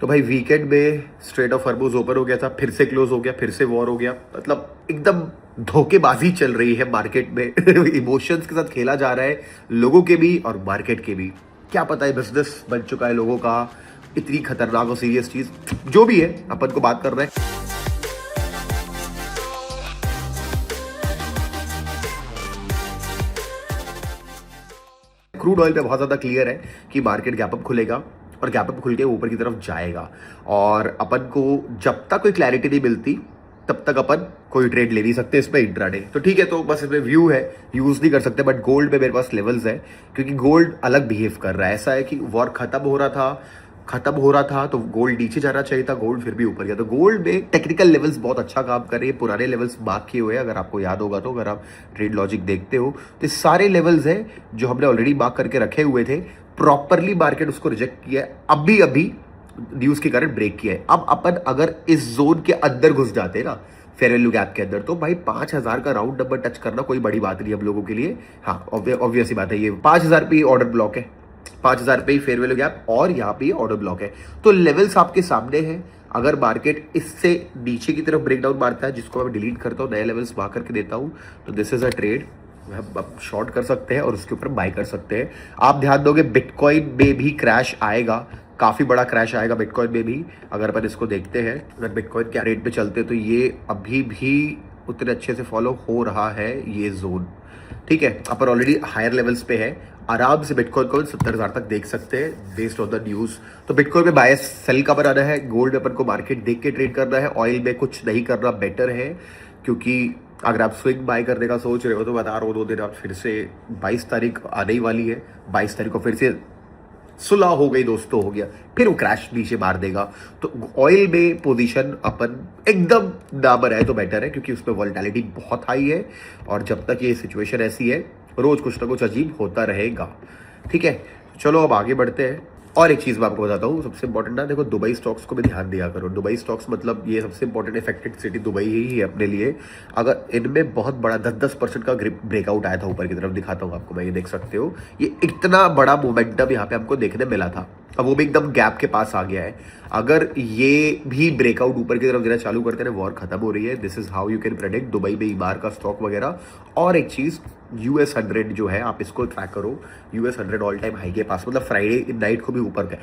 तो भाई वीकेंड में स्ट्रेट ऑफ हॉर्मुज ओपन हो गया था, फिर से क्लोज हो गया, फिर से वॉर हो गया। मतलब एकदम धोखेबाजी चल रही है मार्केट में। इमोशंस के साथ खेला जा रहा है, लोगों के भी और मार्केट के भी। क्या पता है बिजनेस बन चुका है लोगों का, इतनी खतरनाक और सीरियस चीज जो भी है अपन को बात कर रहे हैं। क्रूड ऑयल पे बहुत ज्यादा क्लियर है कि मार्केट गैप अप खुलेगा और गैप अप खुल के ऊपर की तरफ जाएगा। और अपन को जब तक कोई क्लैरिटी नहीं मिलती तब तक अपन कोई ट्रेड ले नहीं सकते इसमें इंट्राडे। तो ठीक है, तो बस इसमें व्यू है, यूज नहीं कर सकते। बट गोल्ड पे मेरे पास लेवल्स है, क्योंकि गोल्ड अलग बिहेव कर रहा है। ऐसा है कि वॉर खत्म हो रहा था तो गोल्ड नीचे जाना चाहिए था, गोल्ड फिर भी ऊपर गया। तो गोल्ड में टेक्निकल लेवल्स बहुत अच्छा काम कर रही है, पुराने लेवल्स मार्क किए हुए हैं। अगर आपको याद होगा तो, अगर आप ट्रेड लॉजिक देखते हो तो ये सारे लेवल्स हैं जो हमने ऑलरेडी मार्क करके रखे हुए थे। प्रॉपरली मार्केट उसको रिजेक्ट किया है, अभी न्यूज के कारण ब्रेक किया है। अब अपन अगर इस जोन के अंदर घुस जाते हैं ना, फेयर वैल्यू गैप के अंदर, तो भाई 5000 का राउंड नंबर टच करना कोई बड़ी बात नहीं हम लोगों के लिए। हाँ, ऑब्वियस ही बात है, ये 5000 पे ऑर्डर ब्लॉक है, 5000 पे ही फेयर वैल्यू गैप और यहाँ पे ऑर्डर ब्लॉक है। तो लेवल्स आपके सामने हैं। अगर मार्केट इससे नीचे की तरफ ब्रेकडाउन मारता है, जिसको मैं डिलीट करता हूँ, नए लेवल्स मार्क करके देता हूँ, तो दिस इज अ ट्रेड। हम शॉर्ट कर सकते हैं और उसके ऊपर बाय कर सकते हैं। आप ध्यान दोगे बिटकॉइन में भी क्रैश आएगा, काफी बड़ा क्रैश आएगा बिटकॉइन में भी। अगर अपन इसको देखते हैं, अगर बिटकॉइन क्या रेट पे चलते हैं, तो ये अभी भी उतने अच्छे से फॉलो हो रहा है ये जोन। ठीक है, अपन ऑलरेडी हायर लेवल्स पे है, आराम से बिटकॉइन को 70,000 तक देख सकते हैं बेस्ड ऑन द न्यूज। तो बिटकॉइन में बायस सेल का बनाना है, गोल्ड में अपन को मार्केट देख के ट्रेड करना है, ऑयल में कुछ नहीं करना बेटर है। क्योंकि अगर आप स्विंग बाय करने का सोच रहे हो तो बता रहा हूँ, 2 दिन आप फिर से 22 तारीख आने ही वाली है, 22 तारीख को फिर से सुलह हो गई दोस्तों, हो गया, फिर वो क्रैश नीचे मार देगा। तो ऑयल में पोजीशन अपन एकदम ना बनाए तो बेटर है, क्योंकि उसमें वॉलेटिलिटी बहुत हाई है और जब तक ये सिचुएशन ऐसी है रोज कुछ ना कुछ अजीब होता रहेगा। ठीक है, चलो अब आगे बढ़ते हैं। और एक चीज मैं आपको बताता हूँ, सबसे इंपॉर्टेंट ना, देखो दुबई स्टॉक्स को भी ध्यान दिया करो। दुबई स्टॉक्स मतलब ये सबसे इंपॉर्टेंट इफेक्टेड सिटी दुबई ही है अपने लिए। अगर इनमें बहुत बड़ा 10% का ब्रेकआउट आया था ऊपर की तरफ, दिखाता हूँ आपको मैं, ये देख सकते हो, ये इतना बड़ा मोमेंटम यहाँ पे हमको देखने मिला था। अब वो भी एकदम गैप के पास आ गया है। अगर ये भी ब्रेकआउट ऊपर की तरफ देना चालू करते हैं, वॉर खत्म हो रही है। This is how you can predict Dubai में ईमार का स्टॉक वगैरह। और एक चीज, US 100 जो है, आप इसको ट्रैक करो। US 100 ऑल टाइम हाई के पास, मतलब फ्राइडे नाइट को भी ऊपर गए।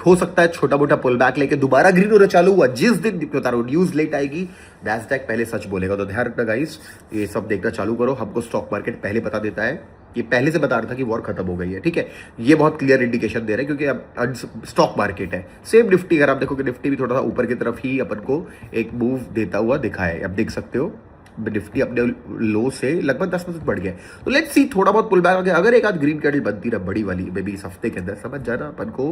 हो सकता है छोटा मोटा पुल बैक लेके दोबारा ग्रीन होना चालू हुआ। जिस दिन बता रहा हूँ न्यूज लेट आएगी, नैस्डैक पहले सच बोलेगा। तो ध्यान रखना गाइस, ये सब देखना चालू करो। हमको स्टॉक मार्केट पहले बता देता है, ये पहले से बता रहा था कि वॉर खत्म हो गई है। ठीक है, ये बहुत क्लियर इंडिकेशन दे रहा है, क्योंकि अब स्टॉक मार्केट है। सेम निफ्टी, अगर आप देखोगे निफ्टी भी थोड़ा सा ऊपर की तरफ ही अपन को एक मूव देता हुआ दिखा है। अब देख सकते हो निफ्टी अपने लो से लगभग 10% बढ़ गया। तो लेट्स सी, थोड़ा बहुत पुल बैक हो गया। अगर एक आध ग्रीन कैंडल बनती ना बड़ी वाली, मे बी इस हफ्ते के अंदर, समझ जाना अपन को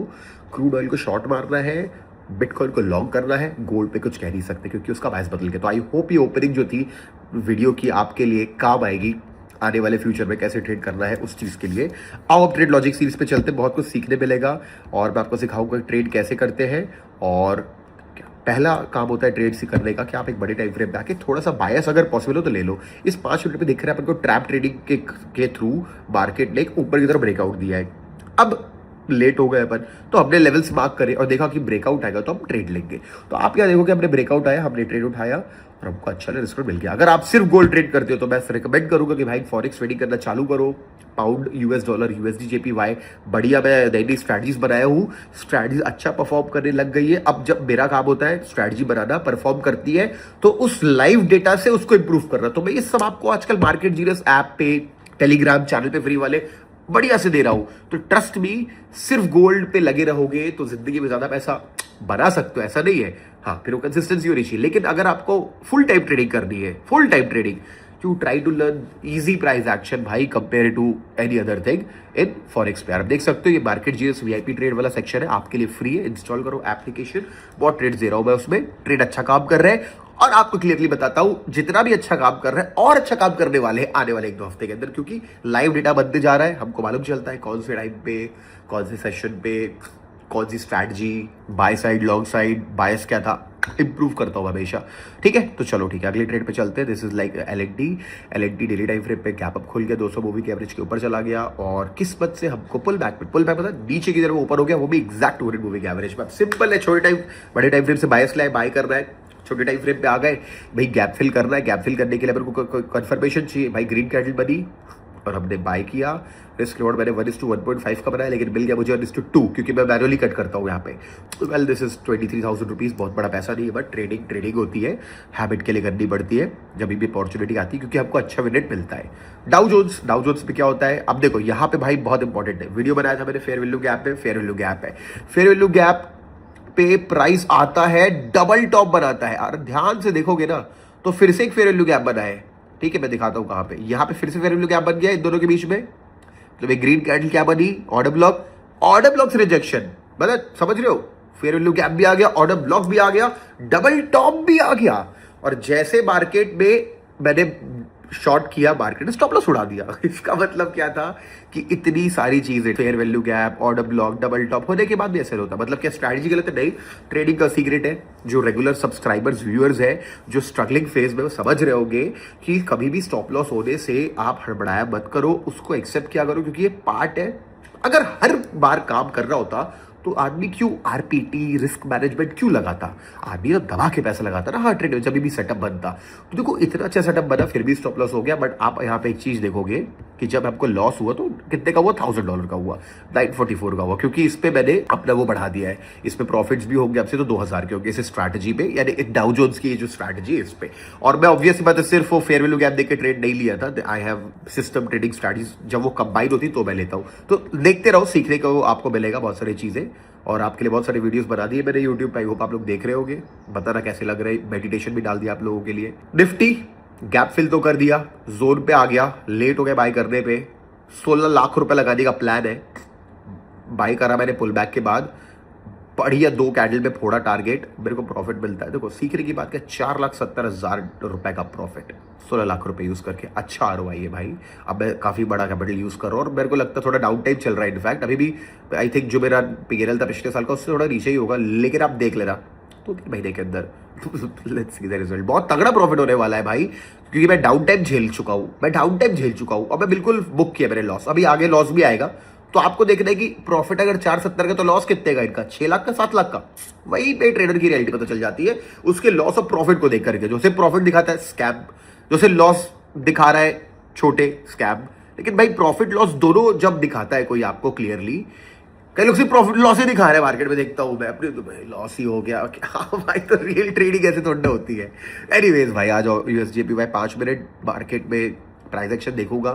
क्रूड ऑयल को शॉर्ट मारना है, बिटकॉइन को लॉन्ग करना है। गोल्ड पे कुछ कह नहीं सकते क्योंकि उसका प्राइस बदल गया। तो आई होप ये ओपनिंग जो थी वीडियो की आपके लिए काम आएगी आने वाले फ्यूचर में, कैसे ट्रेड करना है उस चीज के लिए। आओ अब ट्रेड लॉजिक सीरीज पे चलते, बहुत कुछ सीखने मिलेगा और मैं आपको सिखाऊंगा ट्रेड कैसे करते हैं। और पहला काम होता है ट्रेड से करने का कि आप एक बड़े टाइम फ्रेम पे आके थोड़ा सा बायस अगर पॉसिबल हो तो ले लो। इस 5 मिनट पे दिख रहा है अपन को ट्रैप ट्रेडिंग के थ्रू मार्केट ने एक ऊपर की तरफ ब्रेकआउट दिया है। अब लेट हो गए अपन, तो हमने लेवल्स मार्क करे और देखा कि ब्रेकआउट आएगा तो हम ट्रेड लेंगे। तो आप क्या देखोगे, हमने ब्रेकआउट आया, हमने ट्रेड उठाया और हमको अच्छा रिस्क मिल गया। अगर आप सिर्फ गोल्ड ट्रेड करते हो तो मैं रिकमेंड करूंगा कि भाई फॉरेक्स ट्रेडिंग करना चालू करो। Pound, US dollar, USD, JPY, बढ़िया मैं नई स्ट्रैटेजीज बनाया हूँ। स्ट्रैटेजी अच्छा परफॉर्म करने लग गई है। अब जब मेरा काम होता है स्ट्रैटेजी बनाना, परफॉर्म करती है तो उस लाइव डेटा से उसको इंप्रूव करना। तो मैं ये सब आपको आजकल मार्केट जीनियस ऐप पे, टेलीग्राम चैनल पे फ्री वाले बढ़िया से दे रहा हूं। तो ट्रस्ट मी, सिर्फ गोल्ड पे लगे रहोगे तो जिंदगी में ज्यादा पैसा बना सकते हो, ऐसा नहीं है। हाँ, फिर वो कंसिस्टेंसी होनी चाहिए। लेकिन अगर आपको फुल टाइम ट्रेडिंग करनी है, full time trading, to try to learn easy price action भाई, compare to any other thing in forex पे। आप देख सकते हो ये मार्केट जीएस VIP ट्रेड वाला सेक्शन है, आपके लिए फ्री है। इंस्टॉल करो एप्लीकेशन, बहुत ट्रेड दे रहा हूं मैं उसमें, ट्रेड अच्छा काम कर रहे हैं। और आपको क्लियरली बताता हूं, जितना भी अच्छा काम कर रहा है और अच्छा काम करने वाले हैं आने वाले 1-2 हफ्ते के अंदर, क्योंकि लाइव डेटा बनते जा रहा है। हमको मालूम चलता है कौन से टाइम पे, कौन से सेशन पे, कौन सी strategy, buy side, long side, bias क्या था, इंप्रूव करता हूँ हमेशा। ठीक है, तो चलो ठीक है, अगली ट्रेड पे चलते हैं। This is like L N T daily time frame पे गैप अप खुल गया, 200 मूवी के एवरेज के ऊपर चला गया और किस्मत से हमको पुल बैक मतलब नीचे की तरफ ऊपर हो गया, वो भी एग्जैक्ट 200 मूवी के एवरेज पे। सिंपल है, छोटे टाइम बड़े टाइम फ्रेम से बायस लाए, बाय कर रहा है, छोटे टाइम फ्रेम पे आ गए भाई, गैप फिल करना है। गैप फिल करने के लिए मेरे को कंफर्मेशन चाहिए भाई, ग्रीन कैंडल बनी और हमने बाय किया। रिस्क रिवॉर्ड मैंने 1:1.5 का बनाया, लेकिन मिल गया मुझे 1:2 क्योंकि मैं मैनुअली कट करता हूँ यहाँ पे। वेल दिस इज 23,000 रुपीज़, बहुत बड़ा पैसा नहीं है, बट ट्रेडिंग होती है, हैबिट के लिए करनी पड़ती है जब भी अपॉर्चुनिटी आती है, क्योंकि आपको अच्छा विनेट मिलता है। डाउ जोन्स पे क्या होता है, अब देखो यहाँ पे भाई बहुत इंपॉर्टेंट है, वीडियो बनाया था मैंने फेयर वैल्यू गैप पे, फेयर वैल्यू गैप है, फेयर वैल्यू गैप पे प्राइस आता है, डबल टॉप बनाता है। और ध्यान से देखोगे ना तो फिर से एक फेयर वैल्यू गैप बना है। ठीक है, मैं दिखाता हूं कहां पे, यहां पे फिर से फेयर वैल्यू गैप बन गया इन दोनों के बीच में। तो एक ग्रीन कैंडल क्या बनी, ऑर्डर ब्लॉक से रिजेक्शन, मतलब समझ रहे हो, फेयर वैल्यू गैप भी आ गया, ऑर्डर ब्लॉक भी आ गया, डबल टॉप भी आ गया। और जैसे मार्केट में मैंने शॉर्ट किया, मार्केट ने स्टॉप लॉस उड़ा दिया। इसका मतलब क्या था कि इतनी सारी चीजें, fair value gap, order block, double top होने के बाद भी ऐसे होता, मतलब क्या स्ट्रैटेजी गलत है? नहीं, ट्रेडिंग का सीक्रेट है। जो रेगुलर सब्सक्राइबर्स व्यूअर्स है, जो स्ट्रगलिंग फेज में, वो समझ रहे होंगे कि कभी भी स्टॉप लॉस होने से आप हड़बड़ाया मत करो, उसको एक्सेप्ट किया करो, क्योंकि ये पार्ट है। अगर हर बार काम कर रहा होता तो आदमी क्यों आरपीटी, रिस्क मैनेजमेंट क्यों लगाता? आदमी तो दबा के पैसा लगाता ना हर ट्रेड में, जब भी सेटअप बनता। तो देखो इतना अच्छा सेटअप बना, फिर भी स्टॉप लॉस हो गया। बट आप यहाँ पे एक चीज देखोगे कि जब आपको लॉस हुआ तो कितने का हुआ, $1,000 का हुआ, 944 का हुआ, क्योंकि इस पे मैंने अपना वो बढ़ा दिया है। इसमें प्रॉफिट्स भी होंगे आपसे, तो 2000 के होंगे इस स्ट्रैटेजी पे, यानी एक डाउ जोन्स की जो स्ट्रैटेजी है इस पे। और मैं ऑब्वियस बात है, सिर्फ वो फेयर वैल्यू गैप देख के ट्रेड नहीं लिया था, I have system trading strategies, जब वो कंबाइन होती तो मैं लेता हूँ। तो देखते रहो, सीखने को आपको मिलेगा बहुत सारी चीजें, और आपके लिए बहुत सारी वीडियोस बना दी है मैंने यूट्यूब पे, आई होप आप लोग देख रहे होंगे, बताना कैसे लग रहे हैं। मेडिटेशन भी डाल दिया आप लोगों के लिए। निफ्टी गैप फिल तो कर दिया, जोन पे आ गया, लेट हो गया बाय करने पे, 16 लाख रुपए लगाने का प्लान है। बाय करा मैंने पुल बैक के बाद, बढ़िया 2 कैंडल में फोड़ा टारगेट, मेरे को प्रॉफिट मिलता है। देखो सीखने की बात क्या, 4,70,000 रुपए का प्रॉफिट, 16 लाख रुपए यूज करके, अच्छा आरओआई है भाई। अब मैं काफी बड़ा कैपिटल यूज कर रहा हूँ और मेरे को लगता है थोड़ा डाउन टाइम चल रहा है। इनफैक्ट अभी भी आई थिंक जो मेरा पीएनएल था पिछले साल का, उससे थोड़ा नीचे ही होगा, लेकिन आप देख लेना 2-3 महीने के अंदर लेट्स सी द रिजल्ट, बहुत तगड़ा प्रॉफिट होने वाला है भाई, क्योंकि मैं डाउन टाइम झेल चुका हूँ, और मैं बिल्कुल बुक किया मेरे लॉस, अभी आगे लॉस भी आएगा। तो आपको देखना है कि प्रॉफिट अगर 470 का, तो लॉस कितने का इनका, 6 लाख का, 7 लाख का। वही पे ट्रेडर की रियलिटी पता चल जाती है उसके लॉस और प्रॉफिट को देख करके। जो सिर्फ प्रॉफिट दिखाता है स्कैम, जो सिर्फ लॉस दिखा रहा है छोटे स्कैम। लेकिन भाई प्रॉफिट लॉस दोनों जब दिखाता है कोई आपको क्लियरली, कई लोग सिर्फ प्रॉफिट लॉस ही दिखा रहे हैं मार्केट में, देखता हूं मैं अपने, तो भाई लॉस ही हो गया। हाँ भाई, तो रियल ट्रेडिंग ऐसे थोड़ा होती है। एनीवेज भाई, आ जाओ यूएसजीपी भाई, 5 मिनट मार्केट में ट्रांजैक्शन देखूंगा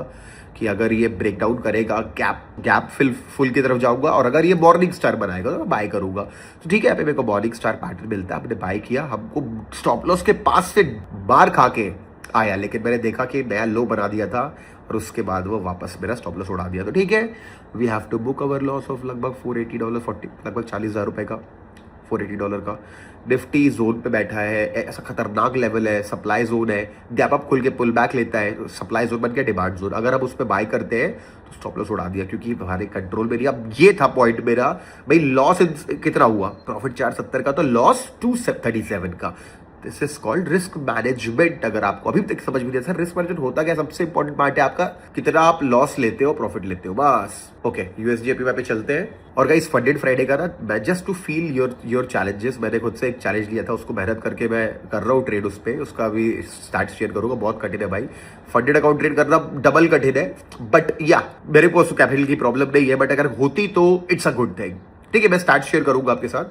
कि अगर ये ब्रेकडाउन करेगा, गैप फुल की तरफ जाऊंगा, और अगर ये मॉर्निंग स्टार बनाएगा तो मैं बाय करूंगा। तो ठीक है, यहाँ पे मेरे को मॉर्निंग स्टार पैटर्न मिलता है, हमने बाय किया, हमको स्टॉप लॉस के पास से बार खा के आया, लेकिन मैंने देखा कि नया लो बना दिया था और उसके बाद वो वापस मेरा स्टॉप लॉस उड़ा दिया। तो ठीक है, we have to book our loss of लगभग $480, 40 लगभग $40,000 रुपए का, $480 का। निफ्टी जोन पे बैठा है, ऐसा खतरनाक लेवल है, सप्लाई जोन है, गैप अप खुल के पुल बैक लेता है, सप्लाई जोन बन गया डिमांड जोन। अगर हम उस पर बाय करते हैं तो स्टॉप लॉस उड़ा दिया, क्योंकि हमारे कंट्रोल में नहीं। अब ये था पॉइंट मेरा भाई, लॉस कितना हुआ, प्रॉफिट 470 का, तो लॉस 237 का। This is called risk management. अगर आपको अभी तक समझ में नहीं, सर रिस्क मैनेजमेंट होता क्या, सबसे इंपॉर्टेंट पार्ट है आपका कितना आप लॉस लेते हो, प्रॉफिट लेते हो, बस। ओके, यूएसजीपी पे चलते हैं। और गाइस, फंडेड फ्राइडे का ना, मैं just to feel your challenges, मैंने खुद से एक चैलेंज लिया था, उसको मेहनत करके मैं कर रहा हूँ ट्रेड उस पर, उसका भी स्टार्ट शेयर करूंगा। बहुत कठिन है भाई, फंडेड अकाउंट ट्रेड करना डबल कठिन है, बट या मेरे पास कैपिटल की प्रॉब्लम नहीं है, बट अगर होती तो इट्स अ गुड थिंग। ठीक है, मैं स्टार्ट शेयर करूंगा आपके साथ,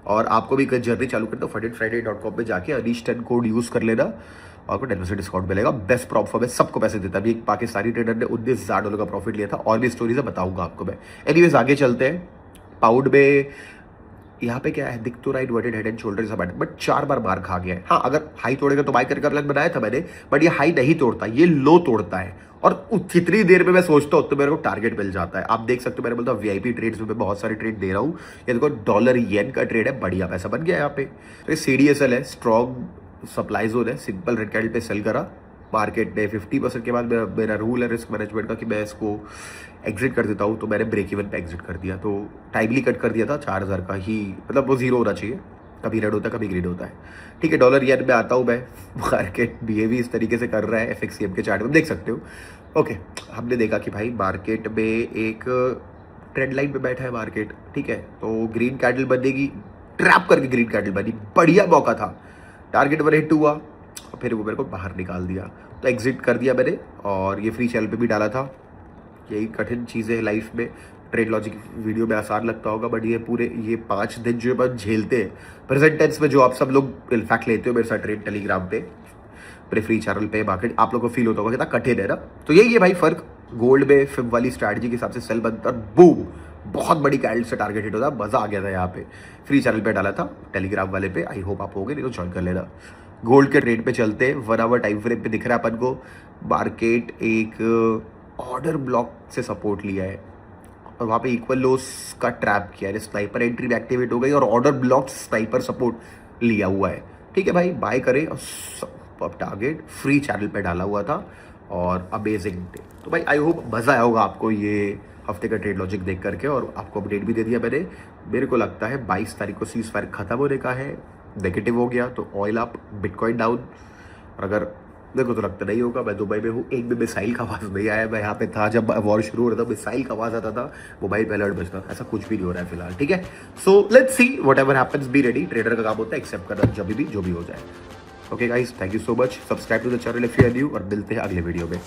और आपको भी एक जर्नी चालू करना, fundedfriday.com पे जाके अनीश 10 कोड यूज कर लेना, आपको 10% डिस्काउंट मिलेगा। बेस्ट प्रॉफिट है, सबको पैसे देता है। अभी एक पाकिस्तानी ट्रेडर ने $19,000 का प्रॉफिट लिया था, और भी स्टोरीज बताऊंगा आपको मैं। एनीवेज आगे चलते हैं। पाउंड में यहाँ पे क्या है, दिख तो रहा inverted head and shoulder but 4 बार मार खा गया है। हाँ, अगर हाई तोड़ेगा तो बाय करने का प्लान बनाया था मैंने, बट ये हाई नहीं तोड़ता, ये लो तोड़ता है, और कितनी देर में मैं सोचता हूँ तो मेरे को टारगेट मिल जाता है। आप देख सकते हो, मैंने बोलता वीआईपी ट्रेड्स में बहुत सारे ट्रेड दे रहा हूँ। ये देखो डॉलर येन का ट्रेड है, बढ़िया पैसा बन गया यहाँ पे। तो ये सीडीएसएल है, स्ट्रॉन्ग सप्लाई जोन है, सिंपल रेड कैंडल पे सेल करा मार्केट ने 50% के बाद। मेरा रूल है रिस्क मैनेजमेंट का कि मैं इसको एग्जिट कर देता हूँ, तो मैंने ब्रेक इवन पे एग्जिट कर दिया, तो टाइमली कट कर दिया था। 4,000 का ही, मतलब वो जीरो होना चाहिए, कभी रेड होता है कभी ग्रीन होता है। ठीक है, डॉलर येन में आता हूँ मैं। मार्केट बिहेव इस तरीके से कर रहा है, FXCM के चार्ट में देख सकते हो। ओके, हमने देखा कि भाई मार्केट में एक ट्रेंड लाइन पे बैठा है मार्केट। ठीक है, तो ग्रीन कैंडल बनेगी, ट्रैप करके ग्रीन कैंडल बनी, बढ़िया मौका था। टारगेट वन हिट हुआ और फिर वो मेरे को बाहर निकाल दिया, तो एग्जिट कर दिया मैंने। और ये फ्री चैनल पे भी डाला था। यही कठिन चीज़ है लाइफ में। ट्रेड लॉजिक वीडियो में आसान लगता होगा, बट ये 5 दिन जो बस झेलते हैं प्रेजेंट टेंस में, जो आप सब लोग इनफैक्ट लेते हो मेरे साथ ट्रेड टेलीग्राम पे, मेरे फ्री चैनल पे मार्केट, आप लोगों को फील होता होगा कितना कठिन है ना। तो यही है भाई फर्क। गोल्ड में फिब वाली स्ट्रैटेजी के हिसाब से सेल बनता और बूम बहुत बड़ी कैंडल से टारगेट हिट होता, मजा आ गया था। यहाँ पे फ्री चैनल पे डाला था टेलीग्राम वाले पे, आई होप आप हो गए, नहीं तो ज्वाइन कर लेना। गोल्ड के ट्रेड पे चलते, 1 आवर टाइम फ्रेम पे दिख रहा है अपन को मार्केट एक ऑर्डर ब्लॉक से सपोर्ट लिया है और वहाँ पे इक्वल लोस का ट्रैप किया है। स्नाइपर एंट्री भी एक्टिवेट हो गई और ऑर्डर ब्लॉक स्नाइपर सपोर्ट लिया हुआ है। ठीक है भाई, बाय करें। और टारगेट फ्री चैनल पे डाला हुआ था और अमेजिंग डे। तो भाई आई होप मज़ा आया होगा आपको ये हफ्ते का ट्रेड लॉजिक देख करके, और आपको अपडेट भी दे दिया मैंने। मेरे को लगता है 22 तारीख को सीज फायर खत्म होने का है। नेगेटिव हो गया तो ऑयल अप, बिटकॉइन डाउन। और अगर मेरे को तो लगता नहीं होगा, मैं दुबई में हूँ, एक भी मिसाइल का आवाज़ नहीं आया। मैं यहाँ पे था जब वॉर शुरू हो रहा था, मिसाइल का आवाज़ आता था, मोबाइल पे अलर्ट बजता, ऐसा कुछ भी नहीं हो रहा है फिलहाल। ठीक है, so let's see what ever happens, be ready. Trader का काम होता है एक्सेप्ट करना जब भी जो भी हो जाए। Okay guys, thank you so much. Subscribe to the channel if you are new, और मिलते हैं अगले वीडियो में।